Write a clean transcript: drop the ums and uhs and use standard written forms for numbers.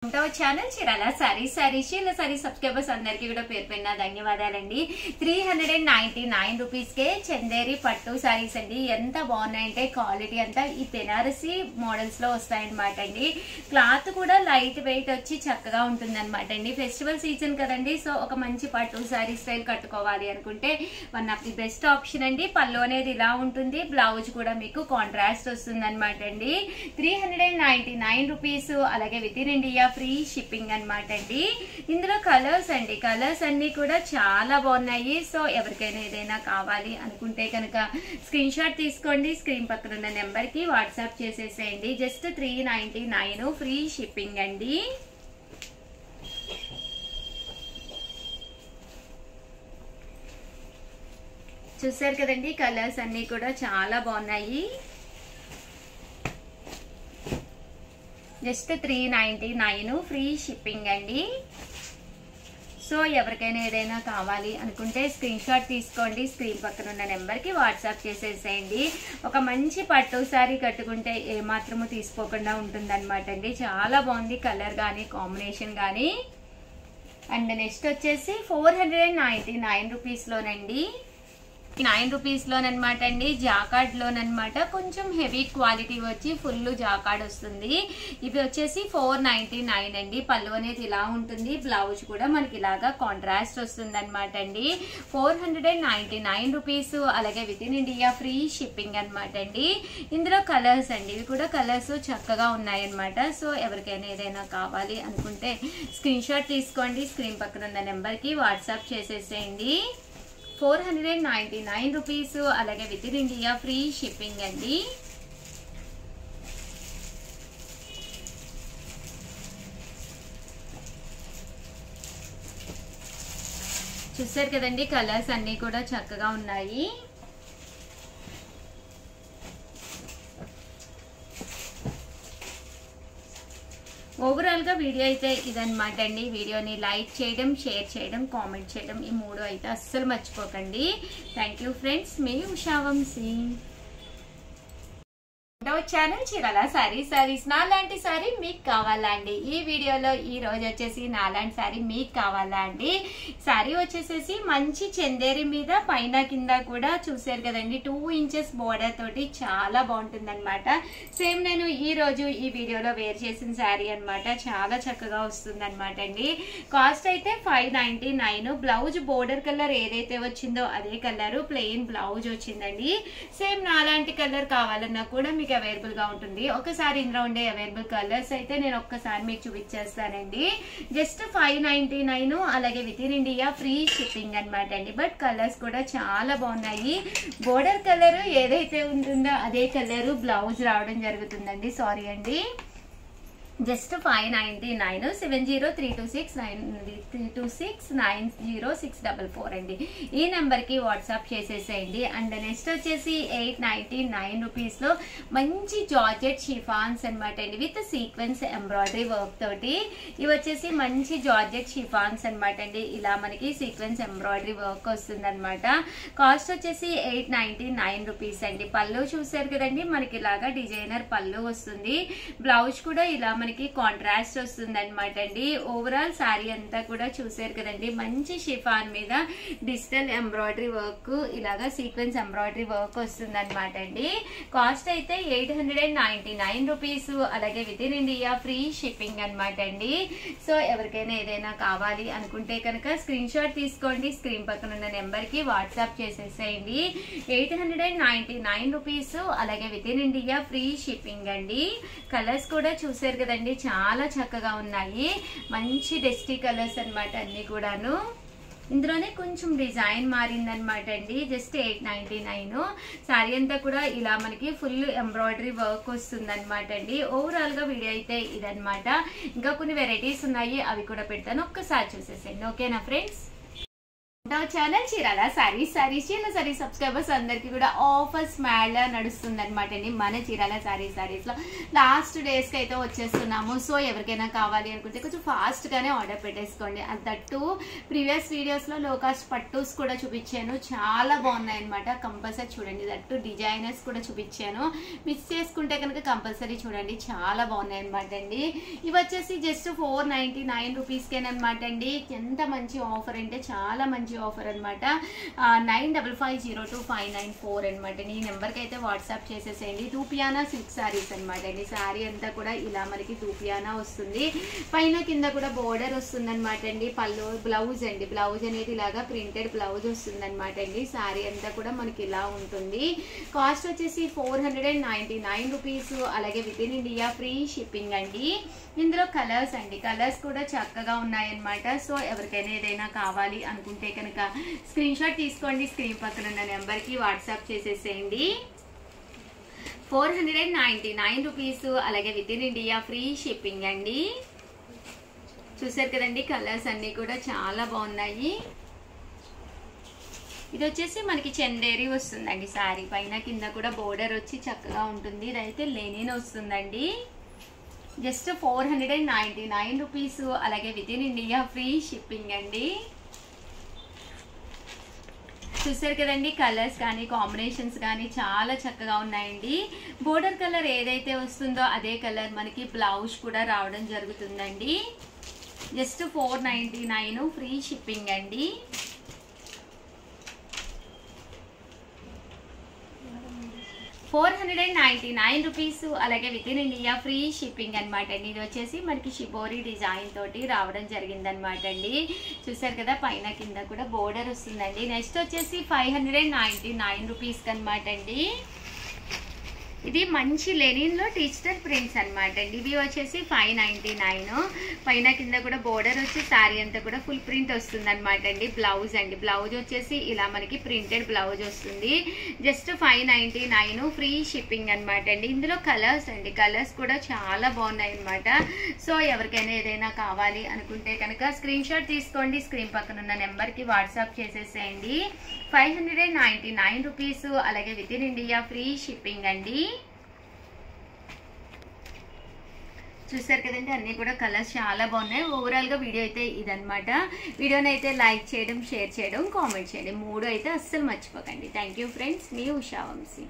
Channel Chirala sorry subscribers అందరికీ కూడా పేరు పైన ధన్యవాదాలండి. 399 రూపీస్ కే చందేరి పట్టు సారీస్ అండి. ఎంత బాగున్నాయంటే క్వాలిటీ అంతా ఈ బెనారసి మోడల్స్ లో వస్తాయన్నమాట అండి. క్లాత్ కూడా లైట్ వెయిట్ వచ్చి చక్కగా ఉంటుంది అనమాట అండి. ఫెస్టివల్ సీజన్ కదండి, సో ఒక మంచి పట్టు సారీ స్టైల్ కట్టుకోవాలి అనుకుంటే one of the best option అండి. పళ్ళు అనేది ఇలా ఉంటుంది, బ్లౌజ్ కూడా మీకు కాంట్రాస్ట్ వస్తుంది అనమాట అండి. 399 రూపీస్, అలాగే within India free shipping అనమాట అండి. ఇందులో కలర్స్ అండి, కలర్స్ అన్ని కూడా చాలా బాగున్నాయి. సో ఎవరికైనా ఏదైనా కావాలి అనుకుంటే కనుక స్క్రీన్ షాట్ తీసుకోండి, స్క్రీన్ పక్కన ఉన్న నెంబర్ కి వాట్సాప్ చేసేసేయండి. జస్ట్ 399 ఫ్రీ షిప్పింగ్ అండి. చూసారు కదండి, కలర్స్ అన్ని కూడా చాలా బాగున్నాయి. జస్ట్ 399 ఫ్రీ షిప్పింగ్ అండి. సో ఎవరికైనా ఏదైనా కావాలి అనుకుంటే స్క్రీన్ షాట్ తీసుకోండి, స్క్రీన్ పక్కన ఉన్న నెంబర్కి వాట్సాప్ చేసేసేయండి. ఒక మంచి పట్టు సారీ కట్టుకుంటే ఏమాత్రము తీసుకోకుండా ఉంటుందన్నమాట అండి. చాలా బాగుంది కలర్ కానీ కాంబినేషన్ కానీ. అండ్ నెక్స్ట్ వచ్చేసి 499 రూపీస్లోనండి, 9 రూపీస్ లోనమాట అండి. జాకార్డ్ లోనమాట, కొంచెం హెవీ క్వాలిటీ వచ్చి ఫుల్ జాకార్డ్ వస్తుంది. ఇవి వచ్చేసి 499 అండి. పళ్ళు అనేది ఇలా ఉంటుంది, బ్లౌజ్ కూడా మనకి ఇలాగా కాంట్రాస్ట్ వస్తుంది అనమాట అండి. 499 రూపీస్, అలాగే within India free shipping అనమాట అండి. ఇందులో కలర్స్ అండి, ఇవి కూడా కలర్స్ చక్కగా ఉన్నాయన్నమాట. సో ఎవరికైనా ఏదైనా కావాలి అనుకుంటే స్క్రీన్ షాట్ తీసుకోండి, స్క్రీన్ పక్కన ఉన్న నెంబర్కి వాట్సాప్ చేసేసేయండి. 499 రూపీస్, అలాగే within India free shipping అండి. చూసారు కదండి, కలర్స్ అన్ని కూడా చక్కగా ఉన్నాయి. ఓవరాల్ గా వీడియో అయితే ఇదన్నమాట అండి. వీడియోని లైక్ చేయడం, షేర్ చేయడం, కామెంట్ చేయడం, ఈ మూడు అయితే అస్సలు మర్చిపోకండి. థ్యాంక్ యూ ఫ్రెండ్స్, మీ ఉషా వంశీ. ఛానల్ చీరాల సారీస్ నాలాంటి సారీ మీకు కావాలా అండి? ఈ వీడియోలో ఈ రోజు వచ్చేసి నాలాంటి సారీ మీకు కావాలా అండి? సారీ వచ్చేసేసి మంచి చందేరి మీద పైన కింద కూడా చూసారు కదండి, 2 ఇంచెస్ బోర్డర్ తోటి చాలా బాగుంటుంది అనమాట. సేమ్ నేను ఈ రోజు ఈ వీడియోలో వేర్ చేసిన సారీ అనమాట. చాలా చక్కగా వస్తుంది అనమాట అండి. కాస్ట్ అయితే 599. బ్లౌజ్ బోర్డర్ కలర్ ఏదైతే వచ్చిందో అదే కలర్, ప్లెయిన్ బ్లౌజ్ వచ్చిందండి. సేమ్ నాలాంటి కలర్ కావాలన్నా కూడా మీకు అవైలబుల్ గా ఉంటుంది. ఒకసారి ఇందులో ఉండే అవైలబుల్ కలర్స్ అయితే నేను ఒక్కసారి మీకు చూపించేస్తానండి. జస్ట్ 599, అలాగే within India free shipping అనమాట అండి. బట్ కలర్స్ కూడా చాలా బాగున్నాయి. బోర్డర్ కలర్ ఏదైతే ఉంటుందో అదే కలర్ బ్లౌజ్ రావడం జరుగుతుందండి. సారీ అండి. జస్ట్ 599, 7032693644 అండి. ఈ నెంబర్ కి వాట్సాప్ చేసేసేయండి. అండ్ నెక్స్ట్ వచ్చేసి 899 రూపీస్ లో మంచి జార్జెట్ షిఫాన్స్ అనమాట అండి, విత్ సీక్వెన్స్ ఎంబ్రాయిడరీ వర్క్ తోటి. ఇవి వచ్చేసి మంచి జార్జెట్ షిఫాన్స్ అనమాట అండి. ఇలా మనకి సీక్వెన్స్ ఎంబ్రాయిడరీ వర్క్ వస్తుంది అనమాట. కాస్ట్ వచ్చేసి 899 రూపీస్ అండి. పళ్ళు చూసారు కదండి, మనకి ఇలాగా డిజైనర్ పళ్ళు వస్తుంది. బ్లౌజ్ కూడా ఇలా మనకి కాంట్రాస్ట్ వస్తుంది అనమాట అండి. ఓవరాల్ సారీ అంతా కూడా చూసారు కదండి, మంచి షిఫాన్ మీద డిజిటల్ ఎంబ్రాయిడరీ వర్క్, ఇలాగా సీక్వెన్స్ ఎంబ్రాయిడరీ వర్క్ వస్తుంది అనమాట అండి. కాస్ట్ అయితే 899 రూపీస్, అలాగే within India free shipping అనమాట అండి. సో ఎవరికైనా ఏదైనా కావాలి అనుకుంటే కనుక స్క్రీన్ షాట్ తీసుకోండి, స్క్రీన్ పక్కన ఉన్న నెంబర్ కి వాట్సాప్ చేసేసేయండి. 899 రూపీస్, అలాగే within India free shipping అండి. కలర్స్ కూడా చూసారు కదండి, చాలా చక్కగా ఉన్నాయి. మంచి డస్టీ కలర్స్ అనమాట అన్ని కూడాను. ఇందులోనే కొంచెం డిజైన్ మారిందనమాట అండి. జస్ట్ 899. సారీ అంతా కూడా ఇలా మనకి ఫుల్ ఎంబ్రాయిడరీ వర్క్ వస్తుంది అనమాట అండి. ఓవరాల్ గా వీడియో అయితే ఇదనమాట. ఇంకా కొన్ని వెరైటీస్ ఉన్నాయి, అవి కూడా పెడతాను, ఒక్కసారి చూసేసేయండి. ఓకేనా friends? To our channel Chirala saris. Chirala saris subscribers అందరికి కూడా ఆఫర్స్ మేళ నడుస్తుంది అనమాట అండి మన చీరాల సారీస్ లో. లాస్ట్ డేస్ కి అయితే వచ్చేస్తున్నాము. సో ఎవరికైనా కావాలి అనుకుంటే కొంచెం ఫాస్ట్ గానే ఆర్డర్ పెట్టేసుకోండి. దట్టు ప్రీవియస్ వీడియోస్ లో లో కాస్ట్ పట్టూస్ కూడా చూపించాను, చాలా బాగున్నాయి అనమాట. కంపల్సరీ చూడండి. దట్టు డిజైనర్స్ కూడా చూపించాను, మిస్ చేసుకుంటే కనుక కంపల్సరీ చూడండి, చాలా బాగున్నాయి అనమాట అండి. ఇవి వచ్చేసి జస్ట్ 499 రూపీస్కేనమాట అండి. ఎంత మంచి ఆఫర్ అంటే చాలా మంచి ఆఫర్ అనమాట. 95502594 అనమాట. ఈ నెంబర్కి అయితే వాట్సాప్ చేసేసేయండి. తూపియానా సిల్క్ సారీస్ అనమాట అండి. సారీ అంతా కూడా ఇలా మనకి తూపియానా వస్తుంది, పైన కింద కూడా బోర్డర్ వస్తుంది అనమాట అండి. పళ్ళు బ్లౌజ్ అండి, బ్లౌజ్ అనేది ఇలాగా ప్రింటెడ్ బ్లౌజ్ వస్తుంది అనమాట అండి. సారీ అంతా కూడా మనకి ఇలా ఉంటుంది. కాస్ట్ వచ్చేసి 499 రూపీస్. అలాగే within India free shipping అండి. ఇందులో కలర్స్ అండి, కలర్స్ కూడా చక్కగా ఉన్నాయన్నమాట. సో ఎవరికైనా ఏదైనా కావాలి అనుకుంటే కనుక స్క్రీన్ షాట్ తీసుకోండి, స్క్రీన్ పక్కన ఉన్న నెంబర్కి వాట్సాప్ చేసేసేయండి. 499 రూపీస్. అలాగే within India free shipping అండి. చూసారు కదండి, కలర్స్ అన్ని కూడా చాలా బాగున్నాయి. ఇది వచ్చేసి మనకి చందేరి వస్తుందండి. సారీ పైన కింద కూడా బోర్డర్ వచ్చి చక్కగా ఉంటుంది. ఇదైతే లెనిన్ వస్తుందండి. Just 499 rupees. అలాగే within India free shipping అండి. చూసారు కదండి, కలర్స్ కానీ కాంబినేషన్స్ కానీ చాలా చక్కగా ఉన్నాయండి. బోర్డర్ కలర్ ఏదైతే వస్తుందో అదే కలర్ మనకి బ్లౌజ్ కూడా రావడం జరుగుతుందండి. జస్ట్ 499 ఫ్రీ షిప్పింగ్ అండి. ₹499. అలాగే within India free shipping అనమాట అండి. ఇది వచ్చేసి మనకి షిబోరి డిజైన్ తోటి రావడం జరిగింది అనమాట అండి. చూసారు కదా, పైన కింద కూడా బోర్డర్ వస్తుందండి. నెక్స్ట్ వచ్చేసి 599 రూపీస్కి అనమాట అండి. ఇది మంచి లెనిన్ లో డిజిటల్ ప్రింట్స్ అనమాట అండి. ఇవి వచ్చేసి 599. పైన కింద కూడా బోర్డర్ వచ్చి సారీ అంతా కూడా ఫుల్ ప్రింట్ వస్తుంది అనమాట అండి. బ్లౌజ్ అండి, బ్లౌజ్ వచ్చేసి ఇలా మనకి ప్రింటెడ్ బ్లౌజ్ వస్తుంది. జస్ట్ 599 ఫ్రీ షిప్పింగ్ అనమాట అండి. ఇందులో కలర్స్ అండి, కలర్స్ కూడా చాలా బాగున్నాయి అనమాట. సో ఎవరికైనా ఏదైనా కావాలి అనుకుంటే కనుక స్క్రీన్ షాట్ తీసుకోండి, స్క్రీన్ పక్కన ఉన్న నెంబర్కి వాట్సాప్ చేసేసేయండి. 599 రూపీస్. అలాగే within India free shipping అండి. చూసారు కదండి, అన్ని కూడా కలర్స్ చాలా బాగున్నాయి. ఓవరాల్ గా వీడియో అయితే ఇదనమాట. వీడియోని అయితే లైక్ చేయడం, షేర్ చేయడం, కామెంట్ చేయడం 3 అయితే అస్సలు మర్చిపోకండి. థ్యాంక్ యూ ఫ్రెండ్స్, మీ ఉషా వంశీ.